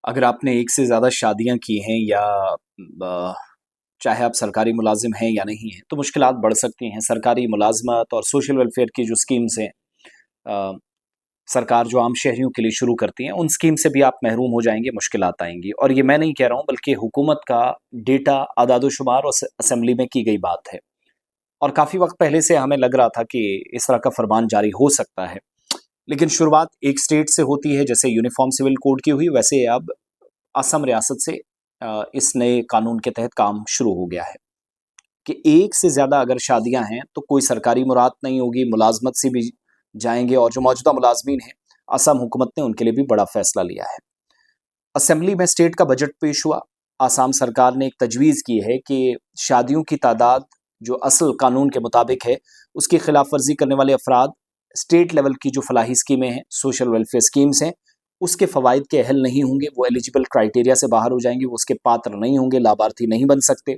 अगर आपने एक से ज़्यादा शादियाँ की हैं या चाहे आप सरकारी मुलाज़िम हैं या नहीं हैं, तो मुश्किलात बढ़ सकती हैं। सरकारी मुलाज़मत और सोशल वेलफेयर की जो स्कीम्स हैं अ, सरकार जो आम शहरियों के लिए शुरू करती हैं, उन स्कीम से भी आप महरूम हो जाएँगे, मुश्किलात आएँगी। और ये मैं नहीं कह रहा हूँ बल्कि हुकूमत का डेटा आदाद-ओ-शुमार और असेंबली में की गई बात है। और काफ़ी वक़्त पहले से हमें लग रहा था कि इस तरह का फरमान जारी हो सकता है। लेकिन शुरुआत एक स्टेट से होती है, जैसे यूनिफ़ॉर्म सिविल कोड की हुई, वैसे अब असम रियासत से इस नए कानून के तहत काम शुरू हो गया है कि एक से ज़्यादा अगर शादियाँ हैं, तो कोई सरकारी मुराद नहीं होगी, मुलाज़मत से भी जाएँगे और जो मौजूदा मुलाज़मीन हैं, असम हुकूमत ने उनके लिए भी बड़ा फैसला लिया है। असेंबली में स्टेट का बजट पेश हुआ। आसाम सरकार ने एक तजवीज़ की है कि शादियों की तादाद जो असल कानून के मुताबिक है, उसकी खिलाफ वर्जी करने वाले अफराद स्टेट लेवल की जो फलाही स्कीमें हैं, सोशल वेलफेयर स्कीम्स हैं, उसके फ़वाइद के अहल नहीं होंगे, वो एलिजिबल क्राइटेरिया से बाहर हो जाएँगे, वो उसके पात्र नहीं होंगे, लाभार्थी नहीं बन सकते।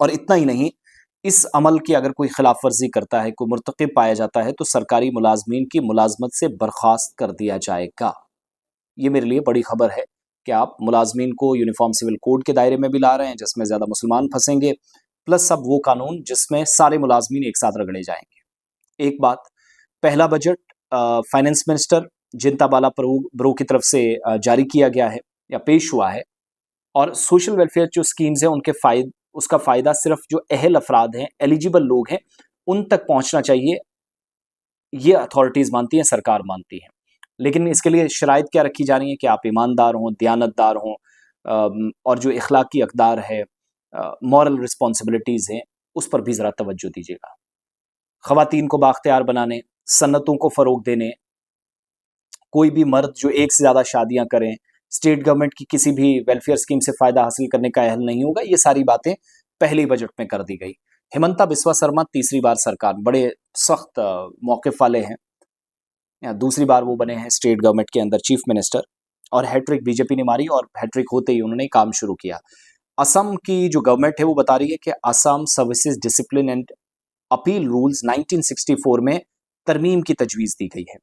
और इतना ही नहीं, इस अमल की अगर कोई खिलाफ वर्जी करता है, कोई मुर्तकिब पाया जाता है, तो सरकारी मुलाज़मीन की मुलाज़मत से बर्खास्त कर दिया जाएगा। ये मेरे लिए बड़ी खबर है कि आप मुलाज़मीन को यूनिफ़ॉर्म सिविल कोड के दायरे में भी ला रहे हैं, जिसमें ज़्यादा मुसलमान फँसेंगे, प्लस अब वो कानून जिसमें सारे मुलाज़मीन एक साथ रगड़े जाएँगे। एक बात, पहला बजट फाइनेंस मिनिस्टर जिंता बाला बरो की तरफ से जारी किया गया है या पेश हुआ है। और सोशल वेलफेयर जो स्कीम्स हैं, उसका फ़ायदा सिर्फ़ जो अहल अफ़राद हैं, एलिजिबल लोग हैं, उन तक पहुँचना चाहिए, ये अथॉरिटीज़ मानती हैं, सरकार मानती है। लेकिन इसके लिए शराइत क्या रखी जा रही हैं कि आप ईमानदार हों, दयानतदार हों, और जो इखलाकी अक़दार है, मॉरल रिस्पॉन्सिबिलिटीज़ हैं, उस पर भी ज़रा तवज्जो दीजिएगा। ख़वातीन को बाख्तियार बनाने, सन्नतों को फ़रोग़ देने, कोई भी मर्द जो एक से ज़्यादा शादियाँ करें, स्टेट गवर्नमेंट की किसी भी वेलफेयर स्कीम से फ़ायदा हासिल करने का अहल नहीं होगा, ये सारी बातें पहले ही बजट में कर दी गई। हिमंता बिस्वा शर्मा तीसरी बार सरकार बड़े सख्त मौक़िफ़ वाले हैं। दूसरी बार वो बने हैं स्टेट गवर्नमेंट के अंदर चीफ मिनिस्टर, और हैट्रिक बीजेपी ने मारी और हैट्रिक होते ही उन्होंने काम शुरू किया। असम की जो गवर्नमेंट है वो बता रही है कि Assam services discipline and appeal rules 1964 में तरमीम की तजवीज़ दी गई है।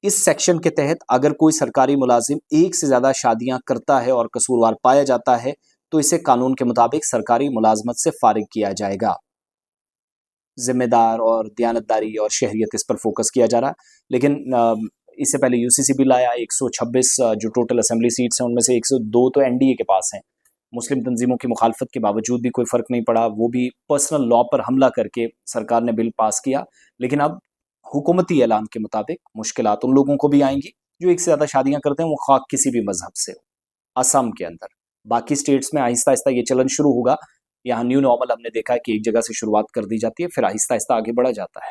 इस सेक्शन के तहत अगर कोई सरकारी मुलाजिम एक से ज़्यादा शादियां करता है और कसूरवार पाया जाता है, तो इसे कानून के मुताबिक सरकारी मुलाजमत से फारिग किया जाएगा। जिम्मेदार और दयानतदारी और शहरियत, इस पर फोकस किया जा रहा है। लेकिन इससे पहले यूसीसी बिल आया, 126 जो टोटल असेंबली सीट्स हैं, उनमें से 102 तो एनडीए के पास हैं। मुस्लिम तंजीमों की मुखालफत के बावजूद भी कोई फ़र्क नहीं पड़ा, वो भी पर्सनल लॉ पर हमला करके सरकार ने बिल पास किया। लेकिन अब हुकूमती ऐलान के मुताबिक मुश्किलात उन लोगों को भी आएंगी जो एक से ज़्यादा शादियां करते हैं, वो खाक किसी भी मजहब से हो। असम के अंदर, बाकी स्टेट्स में आहिस्ता आहिस्ता ये चलन शुरू होगा। यहाँ न्यू नॉर्मल हमने देखा है कि एक जगह से शुरुआत कर दी जाती है, फिर आहिस्ता आहिस्ता आगे बढ़ा जाता है।